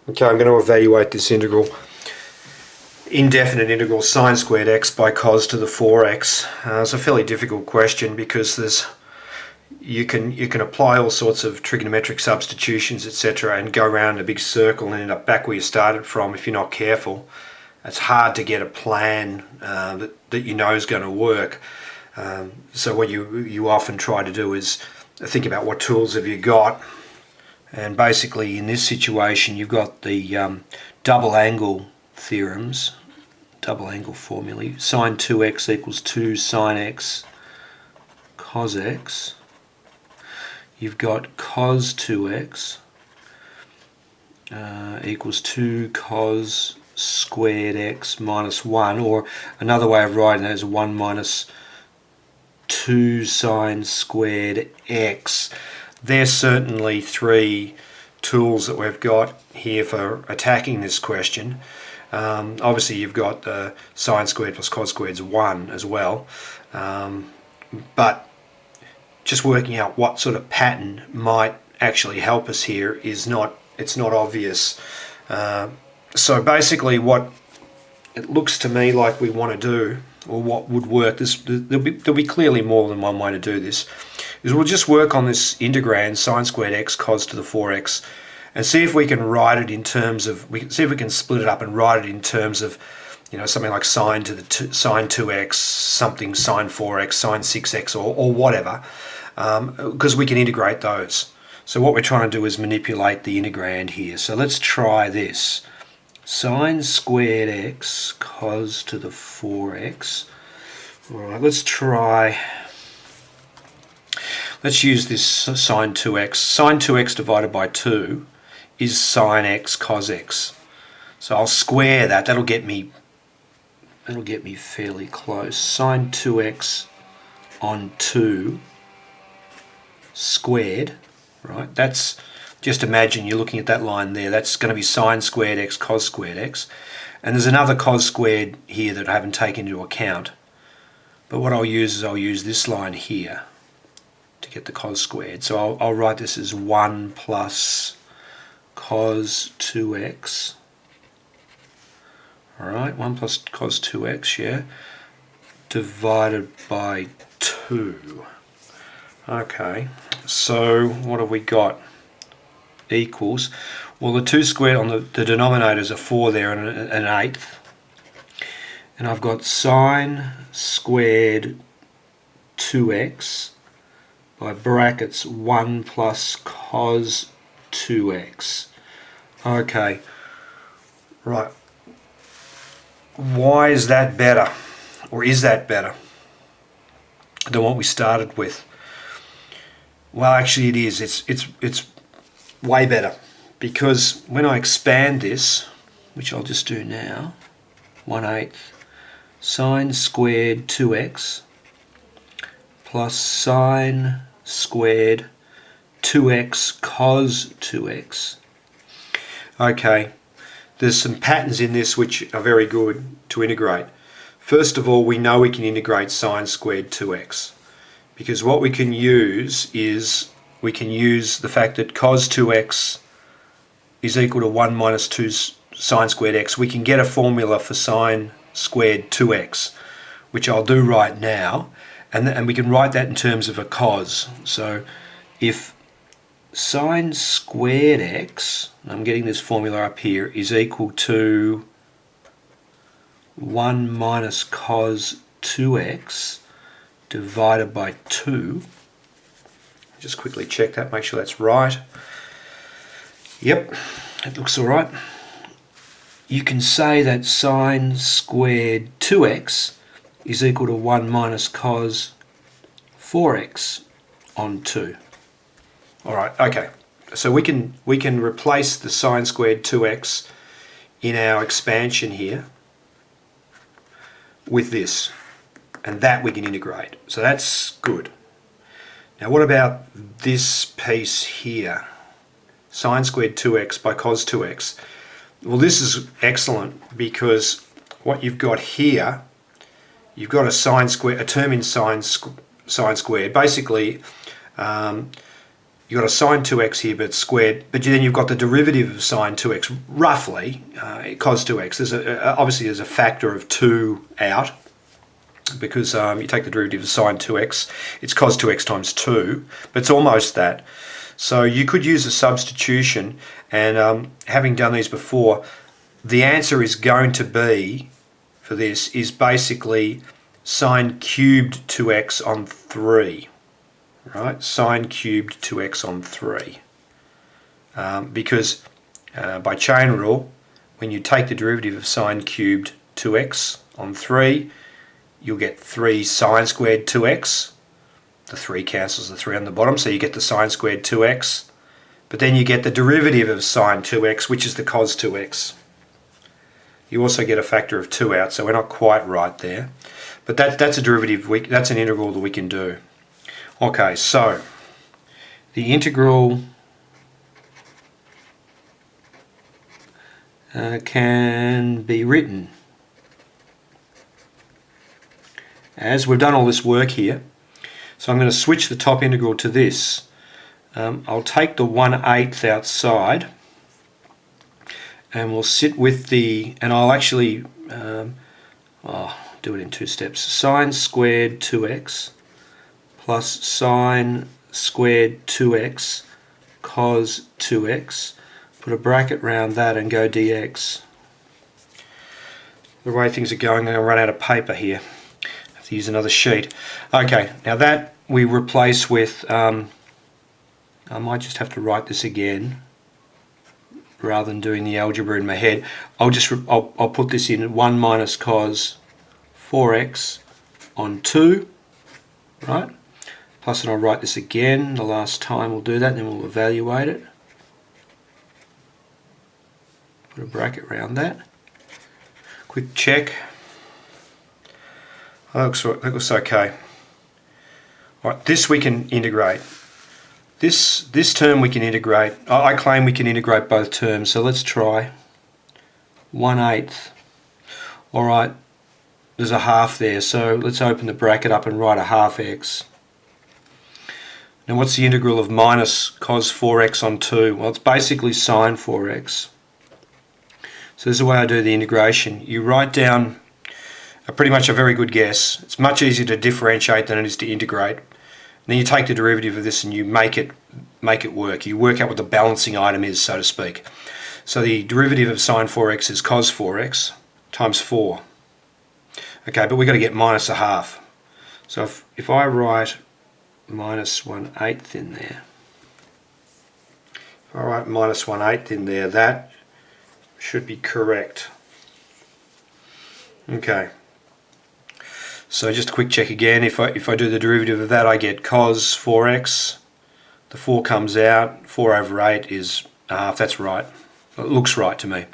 Okay, I'm going to evaluate this integral. Indefinite integral sine squared x by cos to the 4x. It's a fairly difficult question because you can apply all sorts of trigonometric substitutions, etc., and go around a big circle and end up back where you started from if you're not careful. It's hard to get a plan that you know is going to work. So what you often try to do is think about what tools have you got. And basically in this situation you've got the double angle theorems, double angle formulae. Sine 2x equals 2 sine x cos x. You've got cos 2x equals 2 cos squared x minus 1, or another way of writing that is 1 minus 2 sine squared x. There's certainly three tools that we've got here for attacking this question. Obviously you've got sine squared plus cos squared is 1 as well, but just working out what sort of pattern might actually help us here is not obvious. So basically what it looks to me like we want to do, or what would work, there'll be clearly more than one way to do this, is we'll just work on this integrand sine squared x cos to the 4x and see if we can write it in terms of, see if we can split it up and write it in terms of, you know, something like sine to the sine 2x, something sine 4x, sine 6x, or whatever, because we can integrate those. So what we're trying to do is manipulate the integrand here. So let's try this. Sine squared x cos to the 4x. Alright, let's use this sine 2x. Sine 2x divided by 2 is sine x cos x. So I'll square that. That'll get me fairly close. Sine 2x on 2 squared, right? That's, just imagine you're looking at that line there. That's going to be sine squared x cos squared x. And there's another cos squared here that I haven't taken into account. But what I'll use is this line here to get the cos squared. So I'll write this as 1 plus cos 2x. Alright, 1 plus cos 2x, yeah, divided by 2. Okay, so what have we got? Equals, well, the 2 squared on the denominators are 4 there and an eighth. And I've got sine squared 2x by brackets 1 plus cos 2x. Okay, right. Why is that better? Or is that better than what we started with? Well, actually it is. It's way better, because when I expand this, which I'll just do now, 1/8 sine squared 2x plus sine squared 2x cos 2x. Okay, there's some patterns in this which are very good to integrate. First of all, we know we can integrate sine squared 2x, because what we can use is we can use the fact that cos 2x is equal to 1 minus 2 sine squared x. We can get a formula for sine squared 2x, which I'll do right now, and we can write that in terms of a cos. So if sine squared x, I'm getting this formula up here, is equal to 1 minus cos 2x divided by 2, just quickly check that, make sure that's right. Yep, it looks all right. You can say that sine squared 2x is equal to 1 minus cos 4x on 2. All right, okay. So we can replace the sine squared 2x in our expansion here with this, and that we can integrate. So that's good. Now what about this piece here? Sine squared 2x by cos 2x. Well, this is excellent, because what you've got here, you've got a term in sine squared. Basically, you've got a sine 2x here, but it's squared. But then you've got the derivative of sine 2x, roughly, cos 2x. Obviously, there's a factor of 2 out, because you take the derivative of sine 2x, it's cos 2x times 2, but it's almost that. So you could use a substitution, and having done these before, the answer is going to be, for this, is basically sine cubed 2x on 3. Right, sine cubed 2x on 3. Because by chain rule, when you take the derivative of sine cubed 2x on 3, you'll get 3 sine squared 2x. The 3 cancels the 3 on the bottom, so you get the sine squared 2x. But then you get the derivative of sine 2x, which is the cos 2x. You also get a factor of 2 out, so we're not quite right there. But that's a derivative, that's an integral that we can do. Okay, so the integral can be written as, we've done all this work here, so I'm going to switch the top integral to this. I'll take the 1/8 outside, and we'll sit with the, and I'll actually do it in 2 steps. Sine squared 2x plus sine squared 2x cos 2x, put a bracket around that and go dx. The way things are going, I'm going to run out of paper here. I have to use another sheet. Okay, now that we replace with, I might just have to write this again rather than doing the algebra in my head. I'll put this in 1 minus cos 4x on 2, right? Plus, and I'll write this again the last time we'll do that, and then we'll evaluate it. Put a bracket around that. Quick check. That looks okay. Alright, this we can integrate. This term we can integrate. I claim we can integrate both terms, so let's try. 1/8. Alright, there's a half there, so let's open the bracket up and write a half x. Now what's the integral of minus cos 4x on 2? Well, it's basically sine 4x. So this is the way I do the integration. You write down pretty much a very good guess. It's much easier to differentiate than it is to integrate. And then you take the derivative of this and you make it work. You work out what the balancing item is, so to speak. So the derivative of sine 4x is cos 4x times 4. Okay, but we've got to get minus a half. So if I write minus 1/8 in there, if I write minus 1/8 in there, that should be correct. Okay. So just a quick check again. If I do the derivative of that, I get cos 4x. The 4 comes out. 4 over 8 is a half. That's right. It looks right to me.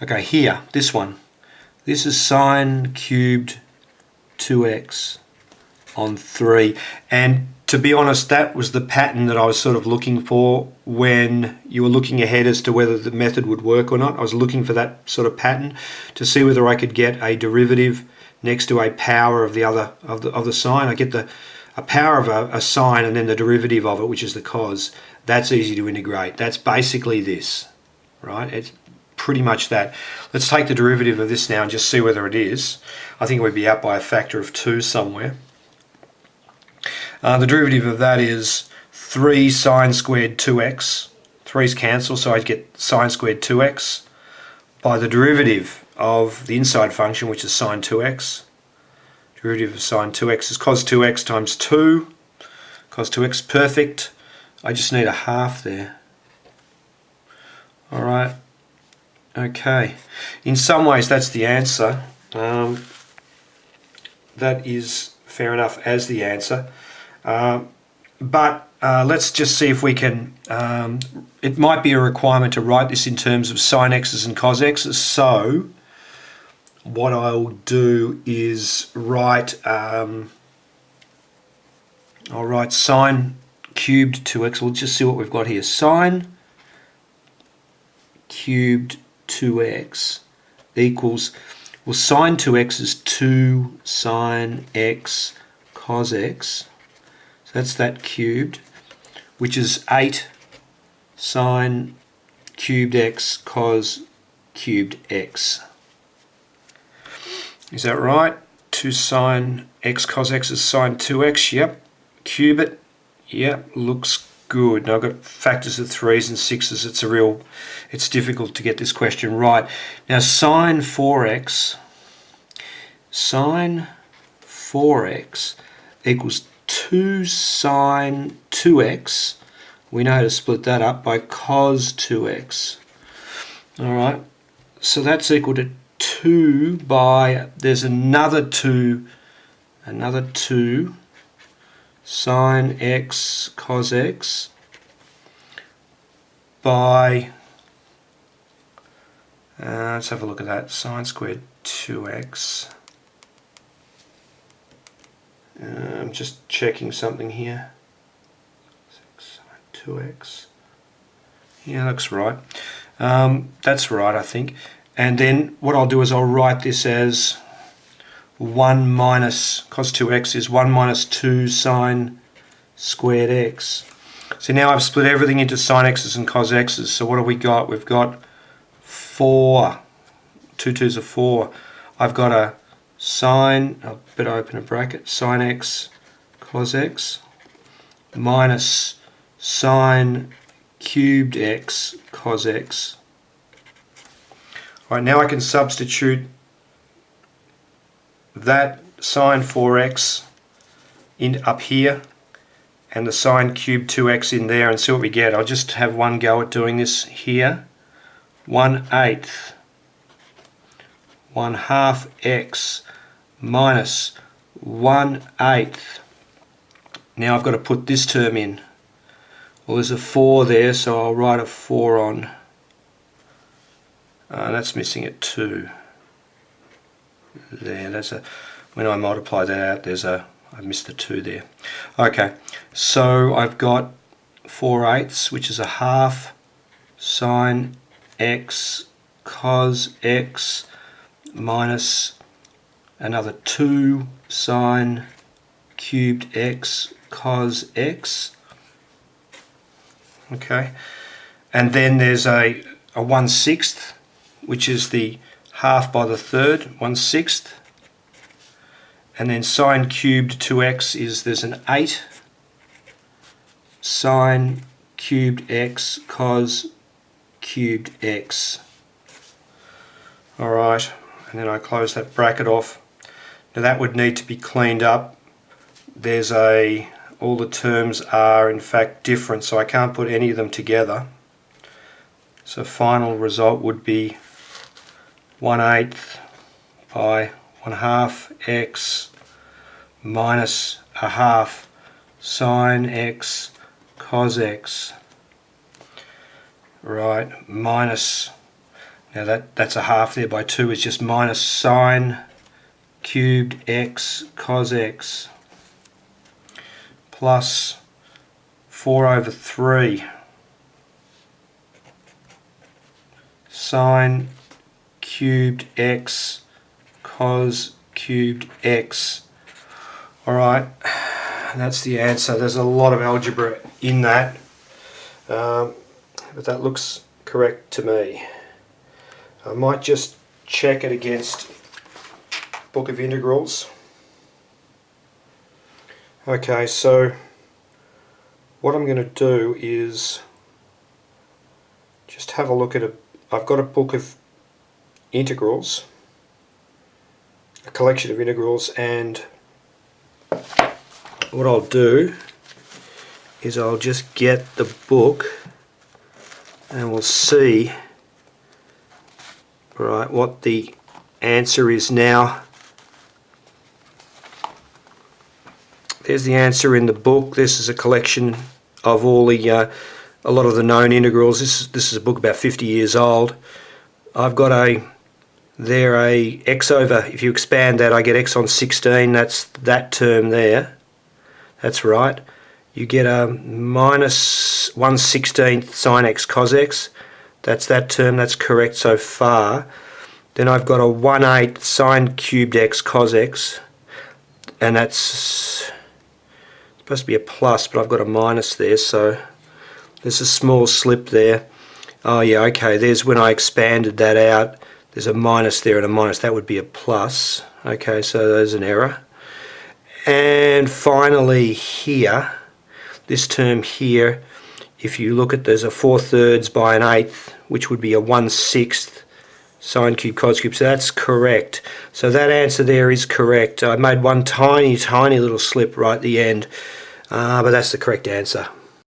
Okay, here, this one. This is sine cubed 2x on 3. And to be honest, that was the pattern that I was sort of looking for when you were looking ahead as to whether the method would work or not. I was looking for that sort of pattern to see whether I could get a derivative next to a power of the other of the sign. I get a power of a sine and then the derivative of it, which is the cos. That's easy to integrate. That's basically this, right? It's pretty much that. Let's take the derivative of this now and just see whether it is. I think it would be out by a factor of 2 somewhere. The derivative of that is 3 sine squared 2x. 3's cancel, so I get sine squared 2x by the derivative of the inside function, which is sine 2x. Derivative of sine 2x is cos 2x times 2. Cos 2x, perfect. I just need a half there. Alright, okay. In some ways that's the answer. That is fair enough as the answer. But let's just see if we can, it might be a requirement to write this in terms of sine x's and cos x's, so what I'll do is write, I'll write sine cubed 2x, we'll just see what we've got here, sine cubed 2x equals, well, sine 2x is 2 sine x cos x. So that's that cubed. which is 8 sine cubed x cos cubed x. Is that right? 2 sine x cos x is sine 2x. Yep. Cube it. Yep. Looks good. Now I've got factors of 3s and 6s. It's difficult to get this question right. Now sine 4x equals 2 sine 2x. We know how to split that up by cos 2x. Alright, so that's equal to 2 by, there's another 2 sine x cos x by, let's have a look at that, sine squared 2x. I'm just checking something here. 6 sine 2x. Yeah, looks right. That's right, I think. And then what I'll do is I'll write this as 1 minus, cos 2x is 1 minus 2 sine squared x. So now I've split everything into sine x's and cos x's. So what have we got? We've got 4. 2 2's are 4. I've got a sine, I better open a bracket, sine x cos x minus sine cubed x cos x. Alright, now I can substitute that sine 4x in up here and the sine cubed 2x in there and see what we get. I'll just have one go at doing this here. 1/8 1/2 x minus 1/8. Now I've got to put this term in. Well, there's a 4 there, so I'll write a 4 on. That's missing a 2. There, that's a. When I multiply that out, I missed the 2 there. Okay, so I've got 4/8, which is a half sine x cos x minus another 2 sine cubed x cos x. Okay, and then there's a 1/6, which is the half by the third, 1/6. And then sine cubed 2x is, there's an 8 sine cubed x cos cubed x. Alright, and then I close that bracket off. Now that would need to be cleaned up. There's all the terms are in fact different, so I can't put any of them together. So final result would be 1/8 by 1/2 x minus a half sine x cos x. Right, minus, now that's a half there by 2 is just minus sine cubed x cos x plus 4/3 sine cubed x cos cubed x. Alright, that's the answer. There's a lot of algebra in that, but that looks correct to me. I might just check it against Book of Integrals. Okay, so what I'm going to do is just have a look at I've got a book of integrals, a collection of integrals, and what I'll do is I'll just get the book and we'll see what the answer is now. There's the answer in the book. This is a collection of all the a lot of the known integrals. This is a book about 50 years old. I've got a x over, if you expand that I get x on 16, that's that term there. That's right. You get a minus 1/16 sine x cos x. That's that term, that's correct so far. Then I've got a 1/8 sine cubed x cos x, and that's supposed to be a plus, but I've got a minus there, so there's a small slip there. Oh yeah, okay, there's when I expanded that out, there's a minus there and a minus, that would be a plus. Okay, so there's an error. And finally here, this term here, if you look at, there's a 4/3 by an 1/8, which would be a 1/6 sine cube cos cube, so that's correct. So that answer there is correct. I made one tiny little slip right at the end, but that's the correct answer.